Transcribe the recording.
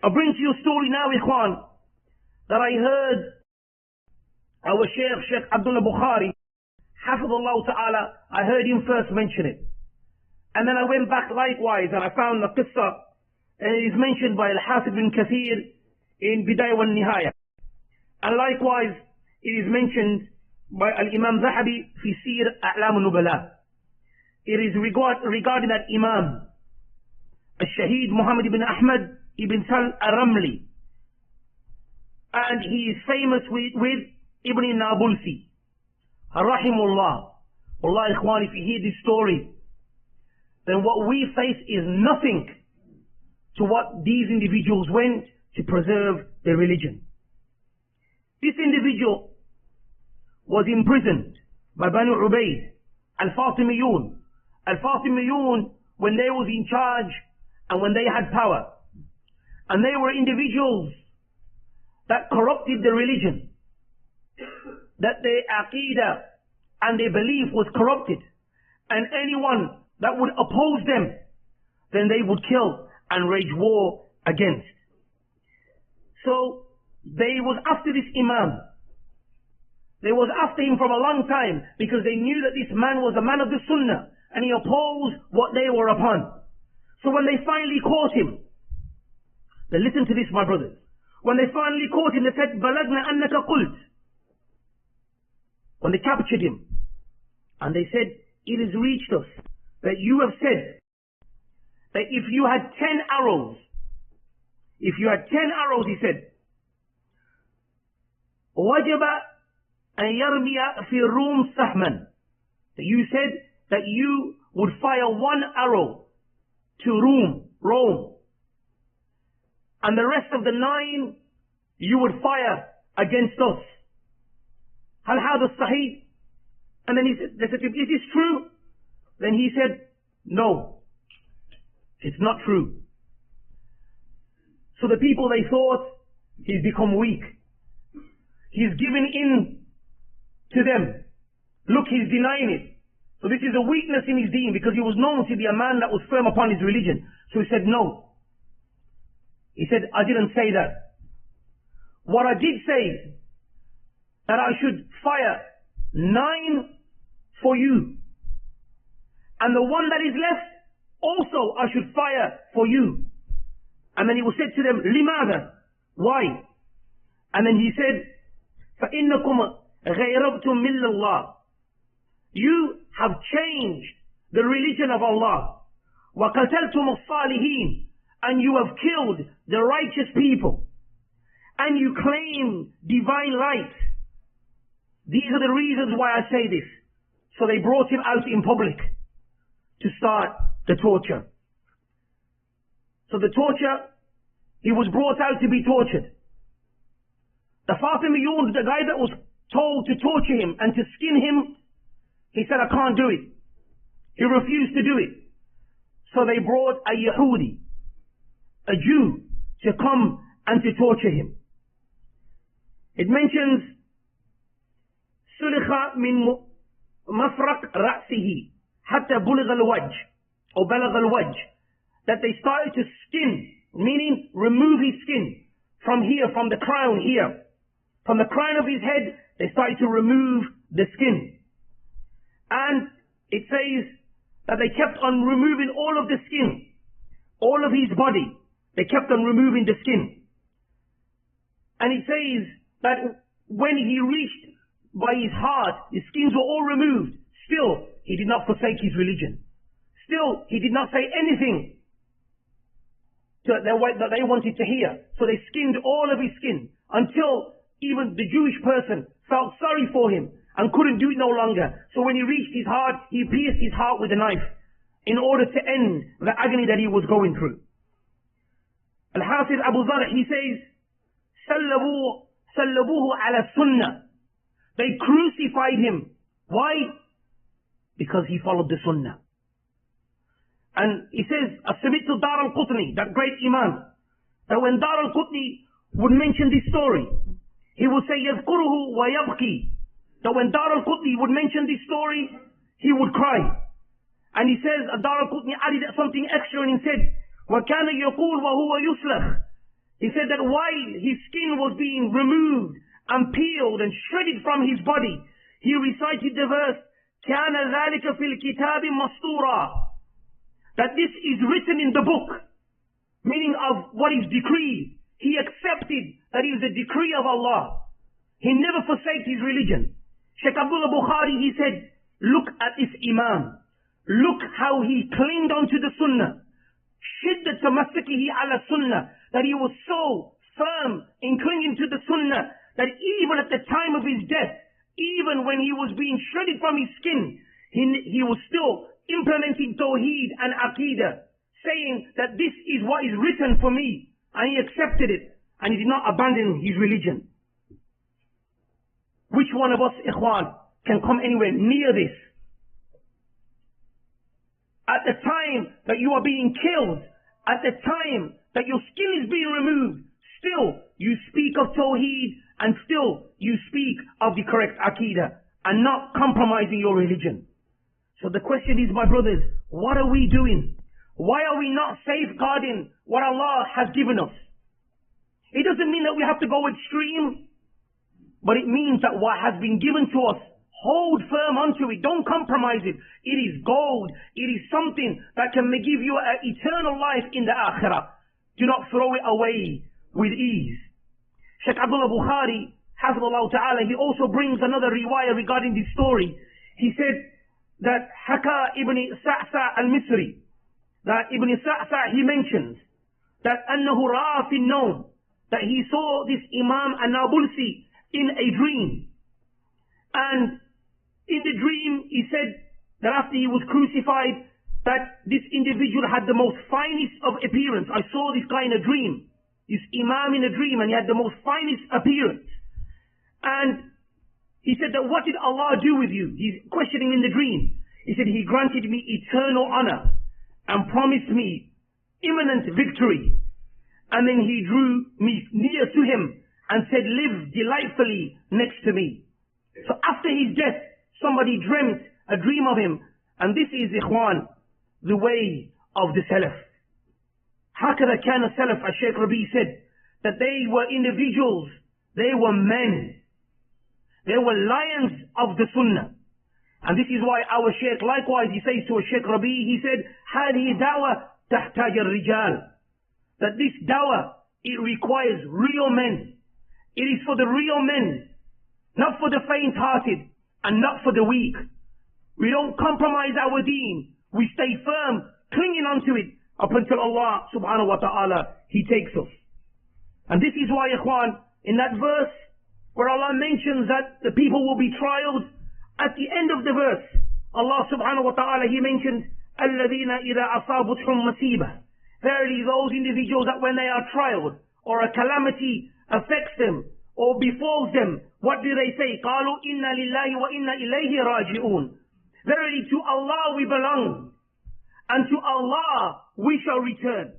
I bring to you a story now, Ikhwan, that I heard our Sheikh Abdullah Bukhari, حفظه الله ta'ala, I heard him first mention it. And then I went back likewise and I found the qissa, and it is mentioned by Al-Hafidh bin Kathir in Bidayah wal Nihaya. And likewise, it is mentioned by Al-Imam Zahabi fi Sir A'lam al-Nubala. It is regarding that Imam, Al-Shaheed Muhammad ibn Ahmad ibn Sal al-Ramli. And he is famous with Ibn Nabulsi. Rahimullah. Wallah, Ikhwan, if you hear this story, then what we face is nothing to what these individuals went to preserve their religion. This individual was imprisoned by Banu Ubayd, Al-Fatimiyun. Al-Fatimiyun, when they was in charge and when they had power. And they were individuals that corrupted the religion, that their aqidah and their belief was corrupted. And anyone that would oppose them, then they would kill and wage war against. So they was after this Imam. They was after him from a long time because they knew that this man was a man of the Sunnah and he opposed what they were upon. So when they finally caught him, then listen to this, my brothers. When they finally caught him, they said, "Balagna annaka qult." When they captured him, and they said, "It has reached us that you have said that if you had 10 arrows, he said, وَجَبَ أَنْ يَرْمِيَ فِي الرُّومِ سَحْمًا." That you said that you would fire 1 arrow to Rome, and the rest of the 9 you would fire against us. هل هذا الصحيح? And then they said to him, "Is this true?" Then he said, "No, it's not true." So the people, they thought he's become weak. He's given in to them. Look, he's denying it. So this is a weakness in his deen, because he was known to be a man that was firm upon his religion. So he said, "No." He said, "I didn't say that. What I did say, that I should fire 9 for you, and the 1 that is left, also I should fire for you." And then he was said to them, "Limada?" Why? And then he said, فَإِنَّكُمْ غَيْرَبْتُمْ مِلَّ اللَّهِ. You have changed the religion of Allah. وَقَتَلْتُمُ الصَّالِحِينَ. And you have killed the righteous people. And you claim divine right. These are the reasons why I say this. So they brought him out in public to start the torture. So the torture, he was brought out to be tortured. The Fatimiyun, the guy that was told to torture him and to skin him, he said, "I can't do it." He refused to do it. So they brought a Yahudi, a Jew, to come and to torture him. It mentions, سُلِخَ مِنْ مَفْرَقْ رَأْسِهِ حَتَّى بُلِغَ الْوَجْهِ or بَلَغَ الْوَجْهِ, that they started to skin, meaning remove his skin from here, from the crown here. From the crown of his head, they started to remove the skin. And it says that they kept on removing all of the skin, all of his body. They kept on removing the skin. And it says that when he reached by his heart, the skins were all removed. Still, he did not forsake his religion. Still, he did not say anything that they wanted to hear. So they skinned all of his skin until even the Jewish person felt sorry for him and couldn't do it no longer. So when he reached his heart, he pierced his heart with a knife in order to end the agony that he was going through. Al-Hafiz Abu Dharr, he says, "Sallabuhu ala sunnah." They crucified him. Why? Because he followed the sunnah. And he says, "As-Sami'tu Dar al-Qutni," that great Imam, that when Dar al-Qutni would mention this story, he would say, "Yadhkuruhu wa yabki." That when Dar al-Qutni would mention this story, he would cry. And he says, Dar al-Qutni added something extra and he said, وَكَانَ يَقُولُ وَهُوَ يُسْلَخ. He said that while his skin was being removed and peeled and shredded from his body, he recited the verse, كَانَ ذَلِكَ فِي الْكِتَابِ مَسْطُورًا, that this is written in the book, meaning of what is decreed. He accepted that it is a decree of Allah. He never forsake his religion. Sheikh Abdullah Bukhari, he said, look at this Imam. Look how he clinged onto the Sunnah. شِدَّةَ تَمَسَّكِهِ عَلَى Sunnah, that he was so firm in clinging to the Sunnah that even at the time of his death, even when he was being shredded from his skin, he was still implementing Tawheed and Aqidah, saying that this is what is written for me, and he accepted it, and he did not abandon his religion. Which one of us, Ikhwan, can come anywhere near this? At the time that you are being killed, at the time that your skin is being removed, still you speak of Tawheed, and still you speak of the correct Aqidah, and not compromising your religion. So the question is, my brothers, what are we doing? Why are we not safeguarding what Allah has given us? It doesn't mean that we have to go extreme, but it means that what has been given to us, hold firm onto it. Don't compromise it. It is gold. It is something that can give you an eternal life in the Akhirah. Do not throw it away with ease. Sheikh Abdullah Bukhari, Hafidhullah Ta'ala, he also brings another riwayah regarding this story. He said that Haka ibn Sa'sa al-Misri, that Ibn Sa'sa, he mentions that أنه رأى في النوم, that he saw this Imam an-Nabulsi in a dream. And in the dream, he said that after he was crucified, that this individual had the most finest of appearance. I saw this guy in a dream, this Imam in a dream, and he had the most finest appearance. And he said that, what did Allah do with you? He's questioning in the dream. He said, he granted me eternal honor and promised me imminent victory. And then he drew me near to him and said, live delightfully next to me. So after his death, somebody dreamt a dream of him. And this is, Ikhwan, the way of the Salaf. هكذا كان السلف, as Shaykh Rabi said, that they were individuals, they were men, they were lions of the Sunnah. And this is why our Shaykh, likewise, he says to Shaykh Rabi, he said, هذه دعوة تحتاج الرجال, that this dawah, it requires real men. It is for the real men, not for the faint-hearted and not for the weak. We don't compromise our deen. We stay firm, clinging onto it up until Allah subhanahu wa ta'ala, He takes us. And this is why, Ikhwan, in that verse where Allah mentions that the people will be trialed, at the end of the verse, Allah subhanahu wa ta'ala, He mentions, الَّذِينَ إِذَا أَصَابُتْهُمْ مَصِيبَةٌ, verily those individuals that when they are trialed, or a calamity affects them, or befalls them, what do they say? قَالُوا إِنَّا لِلَّهِ وَإِنَّا إِلَيْهِ رَاجِعُونَ. Verily to Allah we belong, and to Allah we shall return.